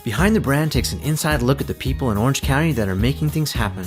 Behind the Brand takes an inside look at the people in Orange County that are making things happen.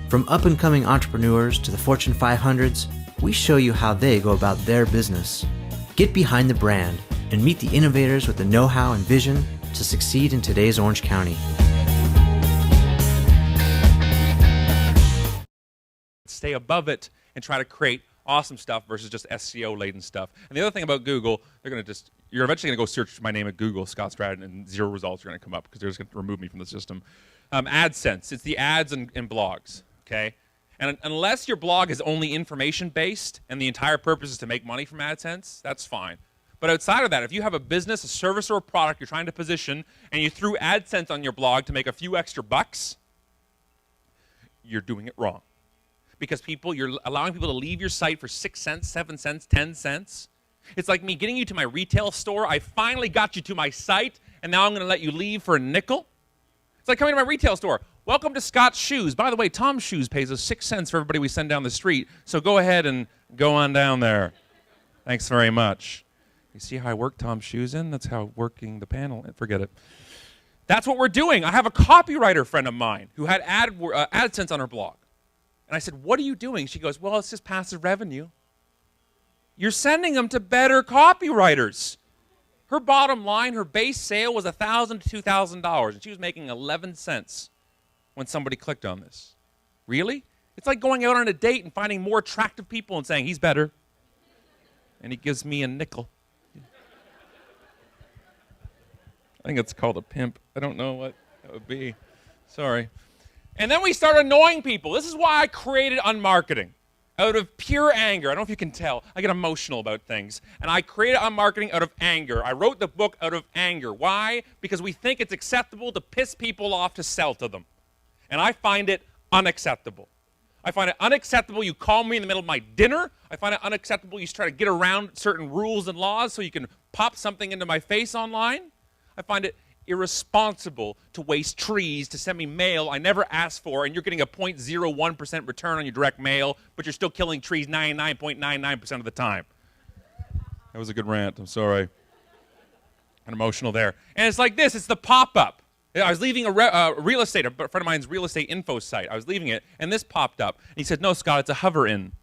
From up-and-coming entrepreneurs to the Fortune 500s, we show you how they go about their business. Get behind the brand and meet the innovators with the know-how and vision to succeed in today's Orange County. Stay above it and try to create awesome stuff versus just SEO-laden stuff. And the other thing about Google, you're eventually going to go search my name at Google, Scott Stratten, and 0 results are going to come up because they're just going to remove me from the system. AdSense, it's the ads and blogs, okay? And unless your blog is only information-based and the entire purpose is to make money from AdSense, that's fine. But outside of that, if you have a business, a service, or a product you're trying to position, and you threw AdSense on your blog to make a few extra bucks, you're doing it wrong. Because you're allowing people to leave your site for 6 cents, 7 cents, 10 cents. It's like me getting you to my retail store. I finally got you to my site, and now I'm going to let you leave for a nickel. It's like coming to my retail store. Welcome to Scott's Shoes. By the way, Tom's Shoes pays us 6 cents for everybody we send down the street, so go ahead and go on down there. Thanks very much. You see how I work Tom's Shoes in? That's how working the panel, forget it. That's what we're doing. I have a copywriter friend of mine who had AdSense on her blog. And I said, what are you doing? She goes, well, it's just passive revenue. You're sending them to better copywriters. Her bottom line, her base sale was $1,000 to $2,000, and she was making 11 cents when somebody clicked on this. Really? It's like going out on a date and finding more attractive people and saying, he's better. And he gives me a nickel. I think it's called a pimp. I don't know what that would be. Sorry. And then we start annoying people. This is why I created Unmarketing. Out of pure anger. I don't know if you can tell. I get emotional about things. And I created Unmarketing out of anger. I wrote the book out of anger. Why? Because we think it's acceptable to piss people off to sell to them. And I find it unacceptable. I find it unacceptable you call me in the middle of my dinner. I find it unacceptable you try to get around certain rules and laws so you can pop something into my face online. I find it irresponsible to waste trees to send me mail I never asked for, and you're getting a 0.01% return on your direct mail, but you're still killing trees 99.99% of the time. That was a good rant. I'm sorry. I'm emotional there. And it's like this. It's the pop-up. I was leaving a real estate, a friend of mine's real estate info site. I was leaving it, and this popped up. And he said, no, Scott, it's a hover-in.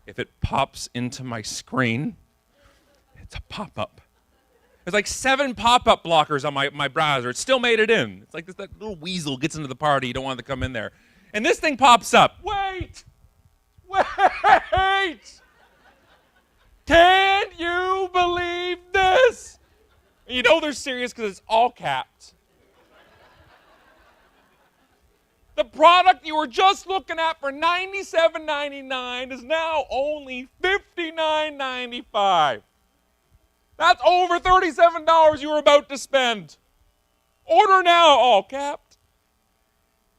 If it pops into my screen, it's a pop-up. There's like 7 pop-up blockers on my browser. It still made it in. It's like that little weasel gets into the party. You don't want it to come in there. And this thing pops up. Wait! Can you believe this? And you know they're serious because it's all capped. The product you were just looking at for $97.99 is now only $59.95. That's over $37 you were about to spend. Order now, all capped.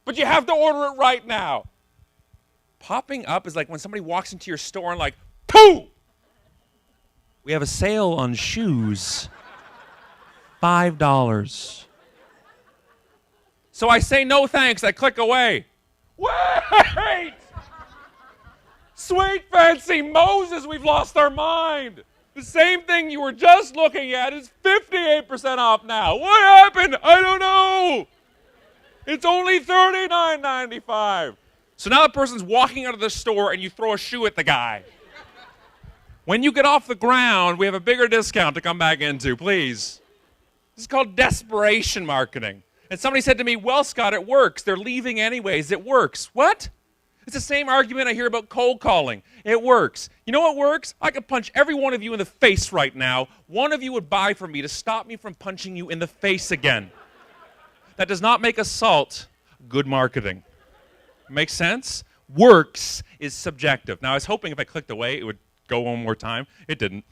But you have to order it right now. Popping up is like when somebody walks into your store and like, pooh! We have a sale on shoes. $5. So I say no thanks, I click away. Wait! Sweet fancy Moses, we've lost our mind. The same thing you were just looking at is 58% off now. What happened? I don't know. It's only $39.95. So now the person's walking out of the store and you throw a shoe at the guy. When you get off the ground, we have a bigger discount to come back into, please. This is called desperation marketing. And somebody said to me, well, Scott, it works. They're leaving anyways. It works. What? It's the same argument I hear about cold calling. It works. You know what works? I could punch every one of you in the face right now. One of you would buy from me to stop me from punching you in the face again. That does not make assault good marketing. Makes sense? Works is subjective. Now, I was hoping if I clicked away, it would go one more time. It didn't.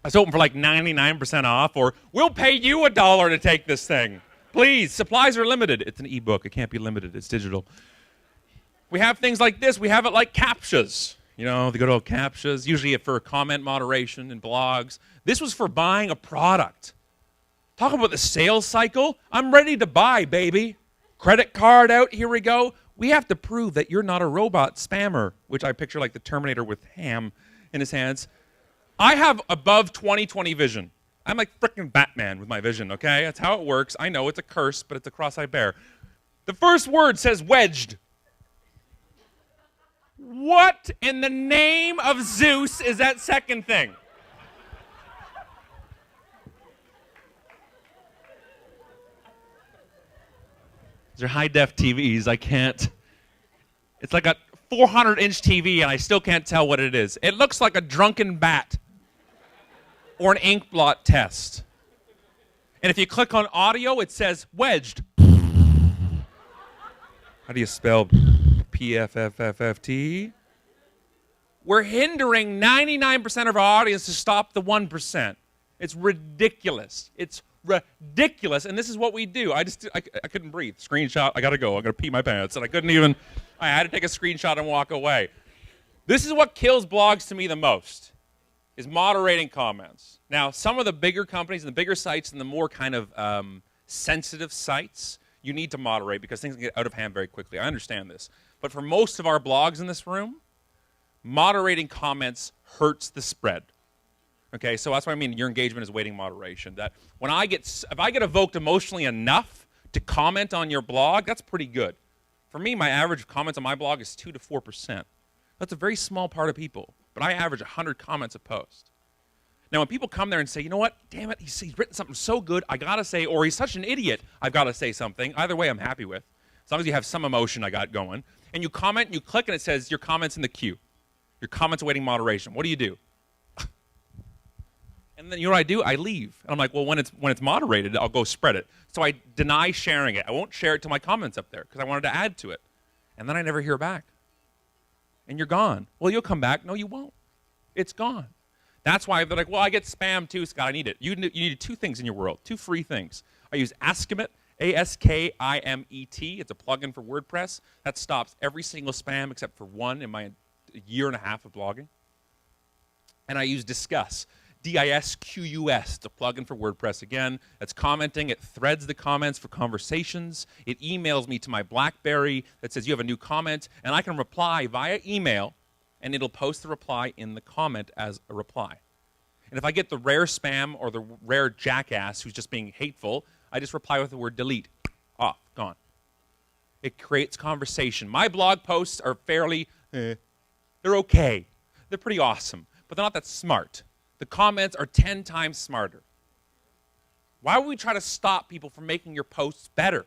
I was hoping for like 99% off, or we'll pay you $1 to take this thing. Please, supplies are limited. It's an ebook. It can't be limited. It's digital. We have things like this. We have it like CAPTCHAs. You know, the good old CAPTCHAs, usually for comment moderation in blogs. This was for buying a product. Talk about the sales cycle. I'm ready to buy, baby. Credit card out, here we go. We have to prove that you're not a robot spammer, which I picture like the Terminator with ham in his hands. I have above 20/20 vision. I'm like frickin' Batman with my vision, okay? That's how it works. I know it's a curse, but it's a cross I bear. The first word says wedged. What in the name of Zeus is that second thing? These are high-def TVs. I can't. It's like a 400-inch TV, and I still can't tell what it is. It looks like a drunken bat or an ink blot test. And if you click on audio, it says wedged. How do you spell PFFFFT? We're hindering 99% of our audience to stop the 1%. It's ridiculous. It's ridiculous. And this is what we do. I couldn't breathe. Screenshot. I got to go. I'm going to pee my pants. And I had to take a screenshot and walk away. This is what kills blogs to me the most, is moderating comments. Now, some of the bigger companies and the bigger sites and the more kind of sensitive sites, you need to moderate because things can get out of hand very quickly. I understand this. But for most of our blogs in this room, moderating comments hurts the spread. Okay, so that's what I mean. Your engagement is waiting moderation. That if I get evoked emotionally enough to comment on your blog, that's pretty good. For me, my average of comments on my blog is 2 to 4%. That's a very small part of people, but I average 100 comments a post. Now, when people come there and say, you know what, damn it, he's written something so good, I gotta say, or he's such an idiot, I've gotta say something. Either way, I'm happy with. As long as you have some emotion I got going. And you comment, and you click, and it says, your comment's in the queue. Your comment's awaiting moderation. What do you do? And then you know what I do? I leave. And I'm like, well, when it's moderated, I'll go spread it. So I deny sharing it. I won't share it till my comment's up there because I wanted to add to it. And then I never hear back. And you're gone. Well, you'll come back. No, you won't. It's gone. That's why they're like, well, I get spam too, Scott. I need it. You need 2 things in your world, 2 free things. I use Askimet, A-S-K-I-M-E-T. It's a plugin for WordPress. That stops every single spam except for one in my year and a half of blogging. And I use Discuss. D-I-S-Q-U-S. It's a plugin for WordPress again. It's commenting. It threads the comments for conversations. It emails me to my BlackBerry that says you have a new comment, and I can reply via email, and it'll post the reply in the comment as a reply. And if I get the rare spam or the rare jackass who's just being hateful, I just reply with the word delete. Off. Gone. It creates conversation. My blog posts are fairly, they're okay. They're pretty awesome, but they're not that smart. The comments are 10 times smarter. Why would we try to stop people from making your posts better?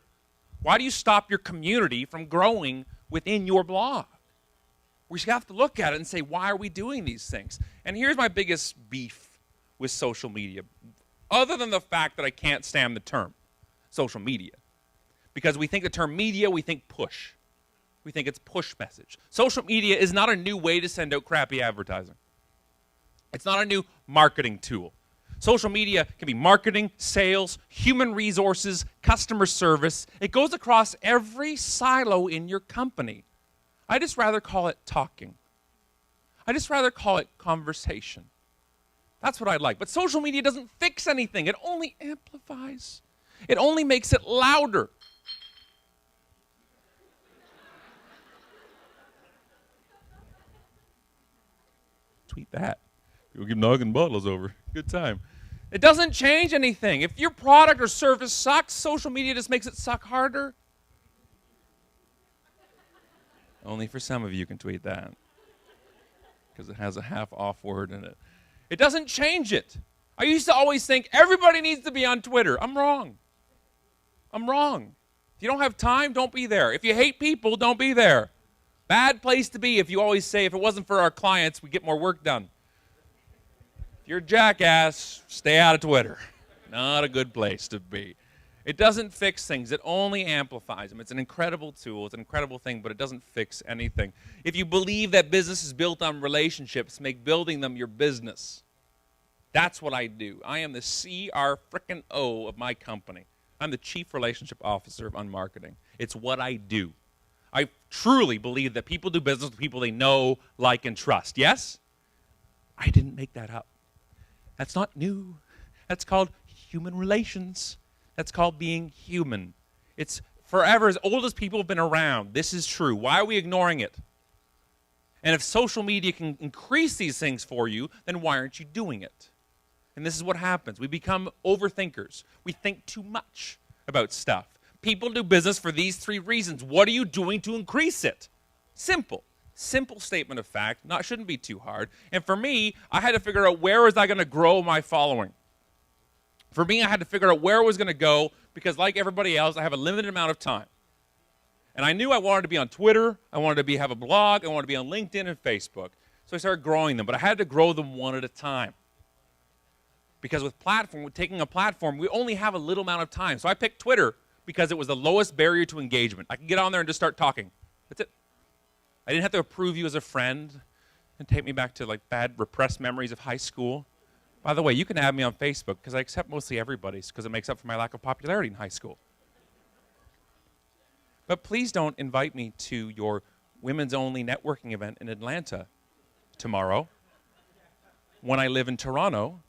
Why do you stop your community from growing within your blog? We should have to look at it and say, why are we doing these things? And here's my biggest beef with social media, other than the fact that I can't stand the term social media. Because we think the term media, we think push. We think it's push message. Social media is not a new way to send out crappy advertising. It's not a new marketing tool. Social media can be marketing, sales, human resources, customer service. It goes across every silo in your company. I just rather call it talking. I just rather call it conversation. That's what I like. But social media doesn't fix anything. It only amplifies. It only makes it louder. Tweet that. You'll keep knocking bottles over. Good time. It doesn't change anything. If your product or service sucks, social media just makes it suck harder. Only for some of you can tweet that because it has a half-off word in it. It doesn't change it. I used to always think everybody needs to be on Twitter. I'm wrong. I'm wrong. If you don't have time, don't be there. If you hate people, don't be there. Bad place to be if you always say, if it wasn't for our clients, we'd get more work done. If you're a jackass, stay out of Twitter. Not a good place to be. It doesn't fix things. It only amplifies them. It's an incredible tool. It's an incredible thing, but it doesn't fix anything. If you believe that business is built on relationships, make building them your business. That's what I do. I am the CR-frickin-O of my company. I'm the Chief Relationship Officer of Unmarketing. It's what I do. I truly believe that people do business with people they know, like, and trust. Yes? I didn't make that up. That's not new. That's called human relations. That's called being human. It's forever, as old as people have been around. This is true. Why are we ignoring it? And if social media can increase these things for you, then why aren't you doing it? And this is what happens. We become overthinkers. We think too much about stuff. People do business for these 3 reasons. What are you doing to increase it? Simple. Simple statement of fact. Shouldn't be too hard. And for me, I had to figure out where was I going to grow my following. For me, I had to figure out where it was going to go because like everybody else, I have a limited amount of time. And I knew I wanted to be on Twitter, I wanted to have a blog, I wanted to be on LinkedIn and Facebook. So I started growing them, but I had to grow them one at a time. Because with taking a platform, we only have a little amount of time. So I picked Twitter because it was the lowest barrier to engagement. I could get on there and just start talking. That's it. I didn't have to approve you as a friend and take me back to like bad repressed memories of high school. By the way, you can add me on Facebook because I accept mostly everybody's because it makes up for my lack of popularity in high school. But please don't invite me to your women's only networking event in Atlanta tomorrow when I live in Toronto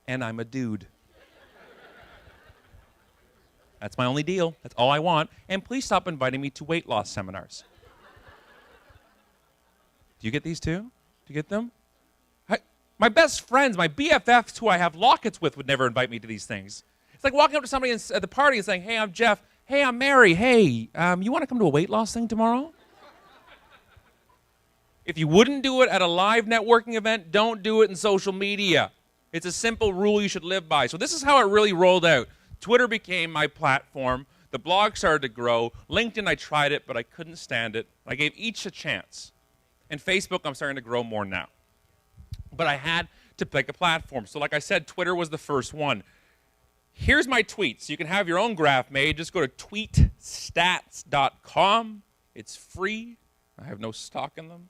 and I'm a dude. That's my only deal. That's all I want. And please stop inviting me to weight loss seminars. Do you get these too? Do you get them? My best friends, my BFFs who I have lockets with would never invite me to these things. It's like walking up to somebody at the party and saying, hey, I'm Jeff. Hey, I'm Mary. Hey, you want to come to a weight loss thing tomorrow? If you wouldn't do it at a live networking event, don't do it in social media. It's a simple rule you should live by. So this is how it really rolled out. Twitter became my platform. The blog started to grow. LinkedIn, I tried it, but I couldn't stand it. I gave each a chance. And Facebook, I'm starting to grow more now. But I had to pick a platform. So like I said, Twitter was the first one. Here's my tweets. You can have your own graph made. Just go to tweetstats.com. It's free. I have no stock in them.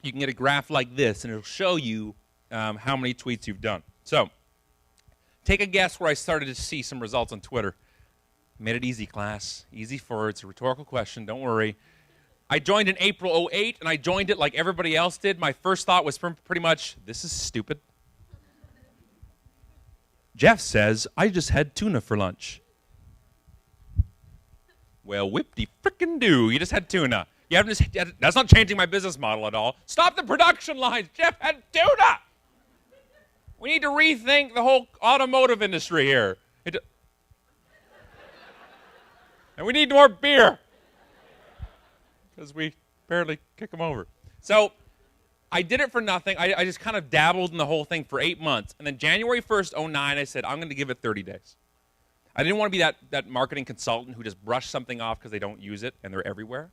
You can get a graph like this, and it'll show you how many tweets you've done. So take a guess where I started to see some results on Twitter. Made it easy, class. Easy for it's a rhetorical question. Don't worry. I joined in April 08, and I joined it like everybody else did. My first thought was pretty much, this is stupid. Jeff says, I just had tuna for lunch. Well, whip-de-frickin-do. You just had tuna. That's not changing my business model at all. Stop the production lines. Jeff had tuna. We need to rethink the whole automotive industry here. And we need more beer. Because we barely kick them over. So I did it for nothing. I just kind of dabbled in the whole thing for 8 months. And then January 1st, 09, I said, I'm going to give it 30 days. I didn't want to be that marketing consultant who just brushed something off because they don't use it and they're everywhere.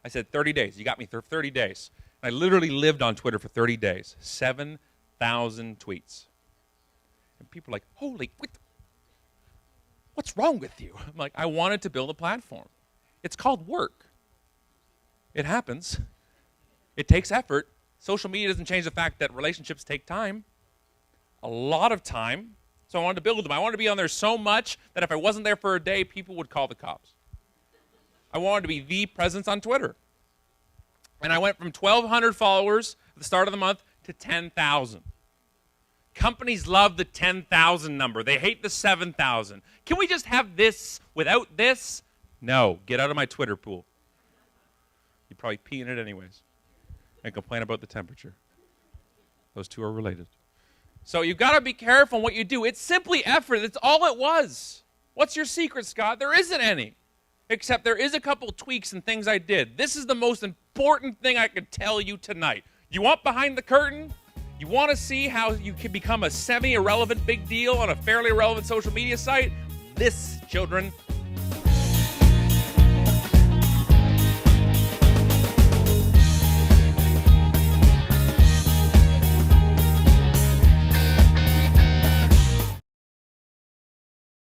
I said, 30 days. You got me for 30 days. And I literally lived on Twitter for 30 days. 7,000 tweets. And people are like, holy, what's wrong with you? I'm like, I wanted to build a platform. It's called work. It happens. It takes effort. Social media doesn't change the fact that relationships take time. A lot of time. So I wanted to build them. I wanted to be on there so much that if I wasn't there for a day, people would call the cops. I wanted to be the presence on Twitter. And I went from 1,200 followers at the start of the month to 10,000. Companies love the 10,000 number. They hate the 7,000. Can we just have this without this? No. Get out of my Twitter pool. You'd probably pee in it anyways and complain about the temperature. Those two are related. So you've got to be careful in what you do. It's simply effort. That's all it was. What's your secret, Scott? There isn't any. Except there is a couple tweaks and things I did. This is the most important thing I could tell you tonight. You want behind the curtain? You want to see how you can become a semi-irrelevant big deal on a fairly irrelevant social media site? This, children,